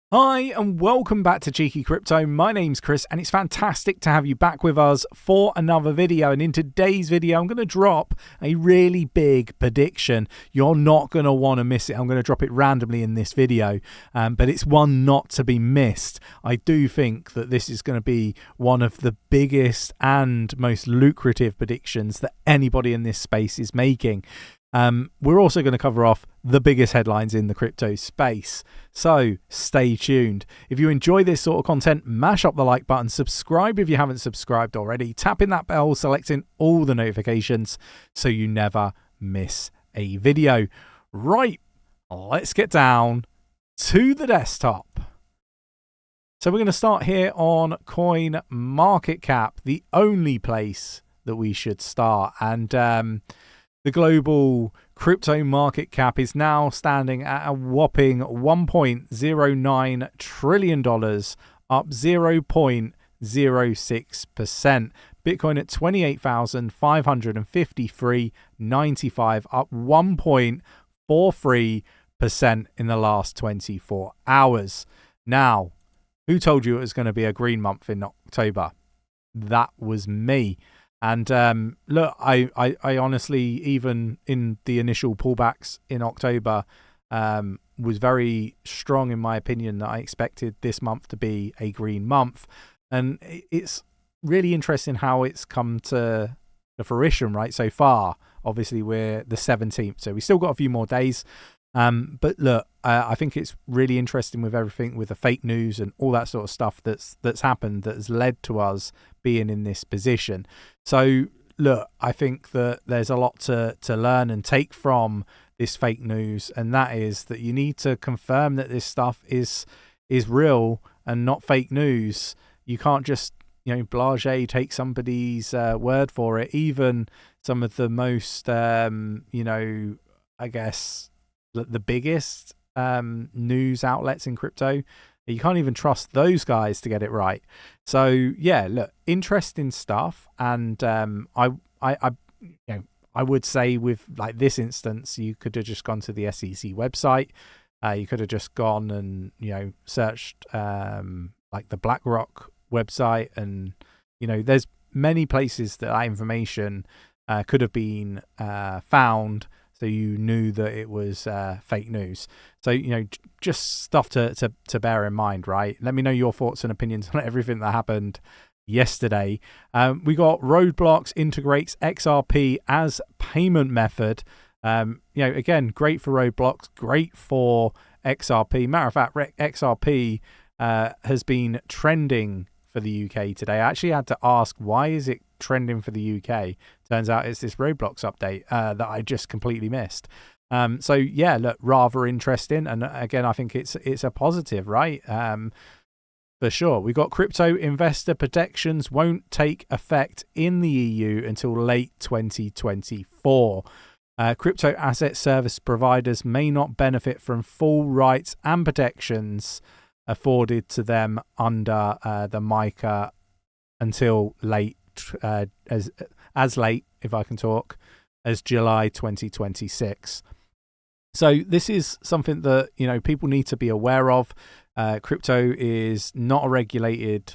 Hi and welcome back to Cheeky Crypto. My name's Chris and it's fantastic to have you back with us for another video. And in today's video, I'm going to drop a really big prediction. You're not going to want to miss it. I'm going to drop it randomly in this video, but it's one not to be missed. I do think that this is going to be one of the biggest and most lucrative predictions that anybody in this space is making. We're also going to cover off the biggest headlines in the crypto space, so stay tuned. If you enjoy this sort of content, mash up the like button, subscribe if you haven't subscribed already, tap in that bell, selecting all the notifications so you never miss a video. Right, let's get down to the desktop. So we're going to start here on CoinMarketCap, the only place that we should start, and the global crypto market cap is now standing at a whopping $1.09 trillion, up 0.06%. Bitcoin at 28,553.95, up 1.43% in the last 24 hours. Now, who told you it was going to be a green month in October? That was me. And look, I honestly, even in the initial pullbacks in October, was very strong in my opinion that I expected this month to be a green month. And it's really interesting how it's come to fruition, right? So far, obviously, we're the 17th, so we still got a few more days. But look, I think it's really interesting with everything with the fake news and all that sort of stuff that's happened that has led to us being in this position. So look, I think that there's a lot to learn and take from this fake news, and that is that you need to confirm that this stuff is real and not fake news. You can't just blasé take somebody's word for it. Even some of the most I guess the biggest news outlets in crypto, you can't even trust those guys to get it right. So yeah, look, interesting stuff. And I would say with like this instance, you could have just gone to the SEC website. You could have just gone and searched like the BlackRock website, and there's many places that information could have been found. So you knew that it was fake news. So, just stuff to bear in mind, right? Let me know your thoughts and opinions on everything that happened yesterday. We got Roblox integrates XRP as payment method. Again, great for Roblox, great for XRP. Matter of fact, XRP has been trending for the UK today. I actually had to ask, why is it trending for the UK? Turns out it's this Roblox update that I just completely missed. So yeah, look, rather interesting, and again, I think it's a positive, right? For sure. We got crypto investor protections won't take effect in the EU until late 2024. Crypto asset service providers may not benefit from full rights and protections afforded to them under the MiCA until late as late, if I can talk, as July 2026. So this is something that people need to be aware of. Crypto is not regulated,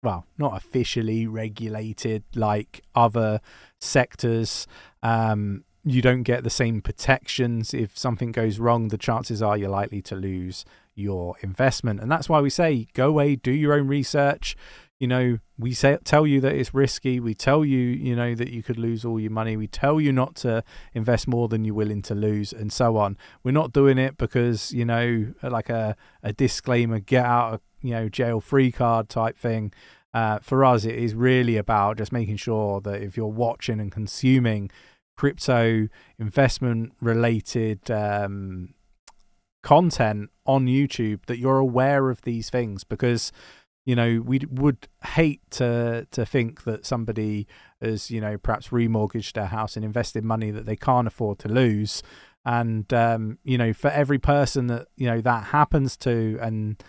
well, not officially regulated like other sectors. You don't get the same protections. If something goes wrong, the chances are you're likely to lose your investment, and that's why we say go away, do your own research. We tell you that it's risky. We tell you, that you could lose all your money. We tell you not to invest more than you're willing to lose, and so on. We're not doing it because, like a disclaimer, get out of, jail free card type thing. For us, it is really about just making sure that if you're watching and consuming crypto investment related content on YouTube, that you're aware of these things, because we would hate to think that somebody has perhaps remortgaged their house and invested money that they can't afford to lose, and for every person that that happens to, and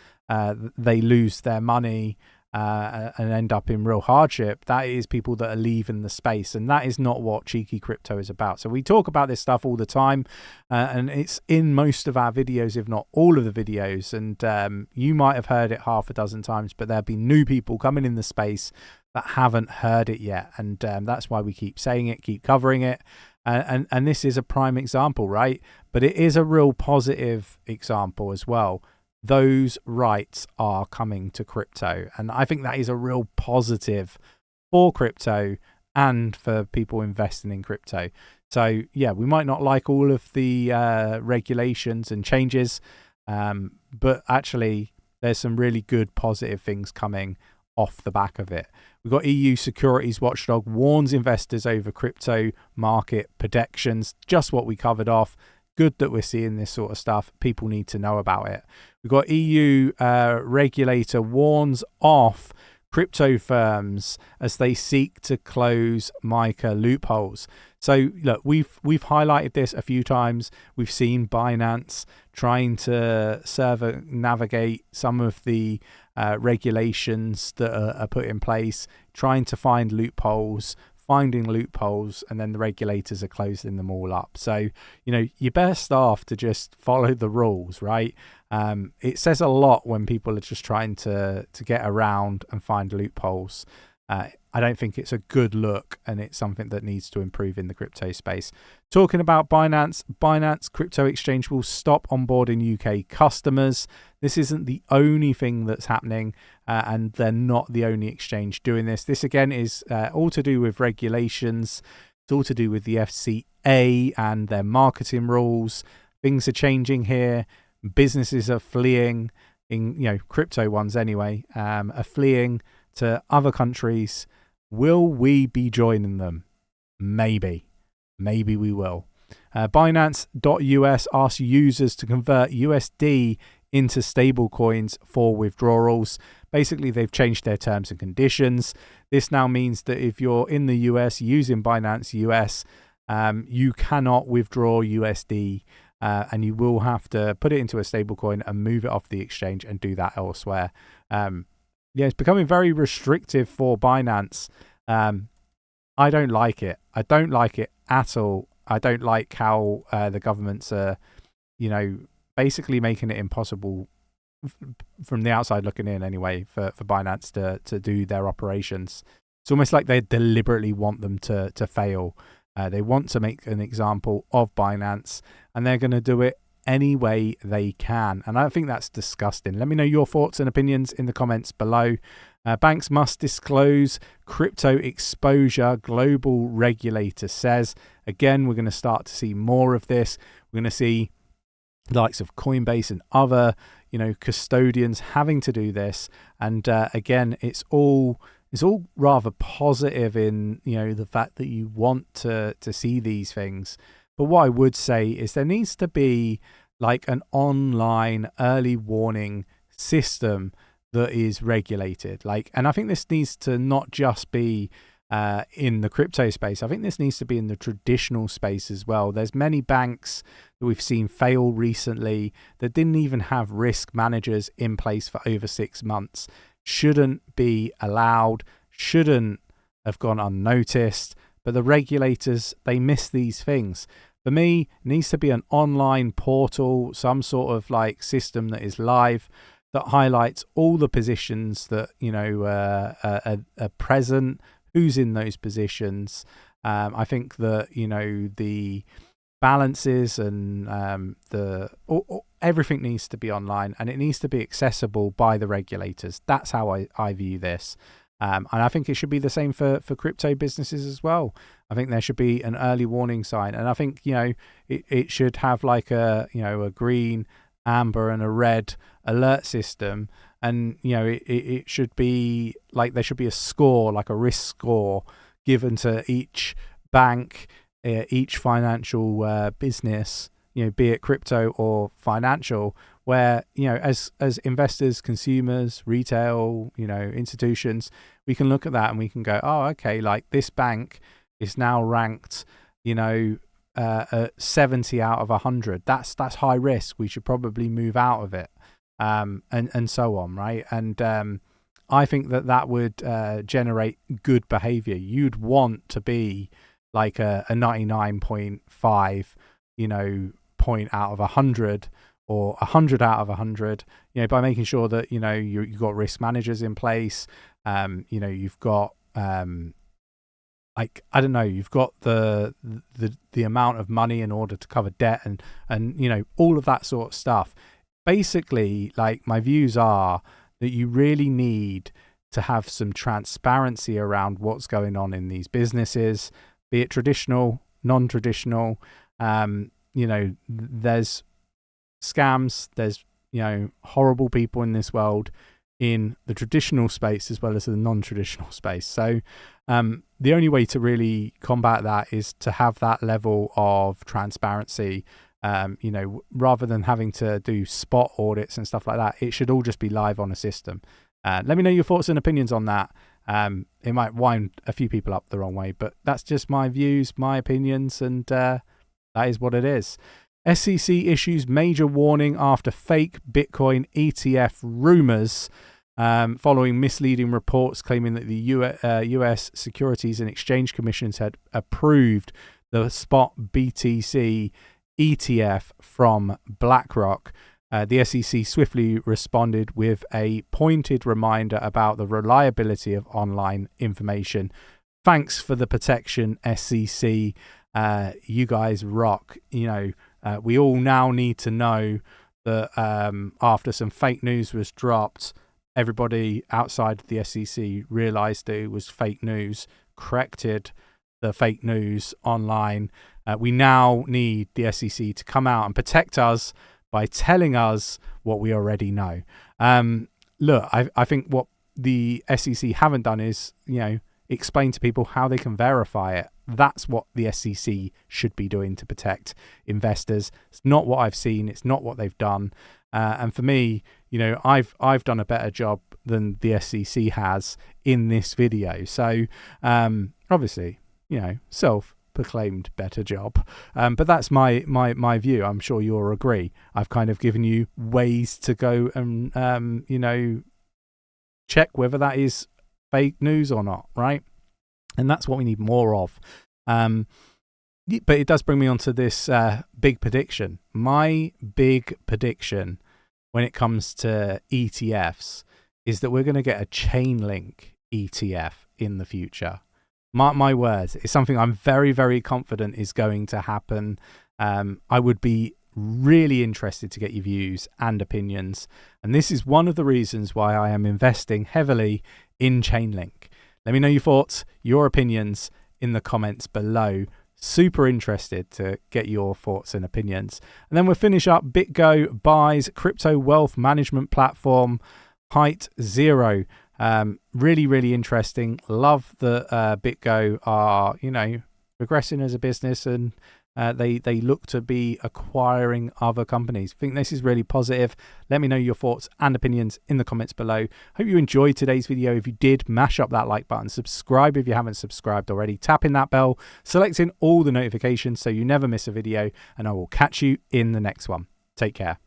they lose their money, and end up in real hardship, that is people that are leaving the space, and that is not what Cheeky Crypto is about. So we talk about this stuff all the time, and it's in most of our videos, if not all of the videos, and you might have heard it half a dozen times, but there'll be new people coming in the space that haven't heard it yet, and that's why we keep saying it, keep covering it. And this is a prime example, right? But it is a real positive example as well. Those rights are coming to crypto, and I think that is a real positive for crypto and for people investing in crypto. So yeah, we might not like all of the regulations and changes, but actually there's some really good positive things coming off the back of it. We've got EU securities watchdog warns investors over crypto market predictions, just what we covered off. Good that we're seeing this sort of stuff. People need to know about it. We've got EU regulator warns off crypto firms as they seek to close MiCA loopholes. So look, we've highlighted this a few times. We've seen Binance trying to navigate some of the regulations that are put in place, trying to find loopholes, finding loopholes, and then the regulators are closing them all up. So, you're best off to just follow the rules, right? It says a lot when people are just trying to get around and find loopholes. I don't think it's a good look, and it's something that needs to improve in the crypto space. Talking about Binance crypto exchange will stop onboarding UK customers. This isn't the only thing that's happening, and they're not the only exchange doing this. This again is all to do with regulations. It's all to do with the FCA and their marketing rules. Things are changing here. Businesses are fleeing, crypto ones anyway, are fleeing to other countries. Will we be joining them? Maybe we will. Binance.US asks users to convert USD into stable coins for withdrawals. Basically, they've changed their terms and conditions. This now means that if you're in the US using Binance US, you cannot withdraw USD, and you will have to put it into a stable coin and move it off the exchange and do that elsewhere. It's becoming very restrictive for Binance. I don't like it. I don't like it at all. I don't like how the governments are, basically making it impossible from the outside looking in anyway for Binance to do their operations. It's almost like they deliberately want them to fail. They want to make an example of Binance, and they're going to do it any way they can. And I think that's disgusting. Let me know your thoughts and opinions in the comments below. Banks must disclose crypto exposure, global regulator says. Again, we're going to start to see more of this. We're going to see the likes of Coinbase and other, custodians having to do this. And again, it's all rather positive in, the fact that you want to see these things. But what I would say is there needs to be like an online early warning system that is regulated. And I think this needs to not just be in the crypto space. I think this needs to be in the traditional space as well. There's many banks that we've seen fail recently that didn't even have risk managers in place for over 6 months. Shouldn't be allowed, shouldn't have gone unnoticed. But the regulators, they miss these things. For me, it needs to be an online portal, some sort of system that is live, that highlights all the positions that are present, who's in those positions. I think that the balances and everything needs to be online, and it needs to be accessible by the regulators. That's how I view this. And I think it should be the same for crypto businesses as well. I think there should be an early warning sign, and I think it should have a green, amber, and a red alert system, and it should be there should be a score, like a risk score, given to each bank, each financial business, be it crypto or financial, where as investors, consumers, retail, institutions, we can look at that and we can go, oh, okay, this bank is now ranked 70 out of 100. That's high risk. We should probably move out of it, and so on, right? And I think that would generate good behavior. You'd want to be like a 99.5, point out of 100 or 100 out of 100, by making sure that, you've got risk managers in place. You've got, you've got the amount of money in order to cover debt and all of that sort of stuff. Basically, like, my views are that you really need to have some transparency around what's going on in these businesses, be it traditional, non-traditional. There's scams, there's horrible people in this world in the traditional space as well as the non-traditional space. So the only way to really combat that is to have that level of transparency. Rather than having to do spot audits and stuff like that, it should all just be live on a system. Let me know your thoughts and opinions on that. It might wind a few people up the wrong way, but that's just my views, my opinions, and that is what it is. SEC issues major warning after fake Bitcoin ETF rumors, following misleading reports claiming that the US Securities and Exchange Commissions had approved the spot BTC ETF from BlackRock. The SEC swiftly responded with a pointed reminder about the reliability of online information. Thanks for the protection, SEC. You guys rock. We all now need to know that after some fake news was dropped, everybody outside the SEC realized it was fake news, corrected the fake news online. We now need the SEC to come out and protect us by telling us what we already know. Look, I think what the SEC haven't done is, explain to people how they can verify it. That's what the SEC should be doing to protect investors. It's not what I've seen. It's not what they've done. And for me, I've done a better job than the SEC has in this video. So obviously, self-proclaimed better job. But that's my view. I'm sure you'll agree. I've kind of given you ways to go and check whether that is fake news or not, right? And that's what we need more of. But it does bring me on to this big prediction. My big prediction when it comes to ETFs is that we're going to get a chain link ETF in the future. Mark my words, it's something I'm very, very confident is going to happen. I would be really interested to get your views and opinions. And this is one of the reasons why I am investing heavily in Chainlink. Let me know your thoughts, your opinions in the comments below. Super interested to get your thoughts and opinions. And then we'll finish up. BitGo buys crypto wealth management platform 𝗖𝗢𝗪𝗓. Really, really interesting. Love that BitGo are, progressing as a business, and they look to be acquiring other companies. I think this is really positive. Let me know your thoughts and opinions in the comments below. Hope you enjoyed today's video. If you did, mash up that like button. Subscribe if you haven't subscribed already. Tap in that bell, selecting all the notifications so you never miss a video, and I will catch you in the next one. Take care.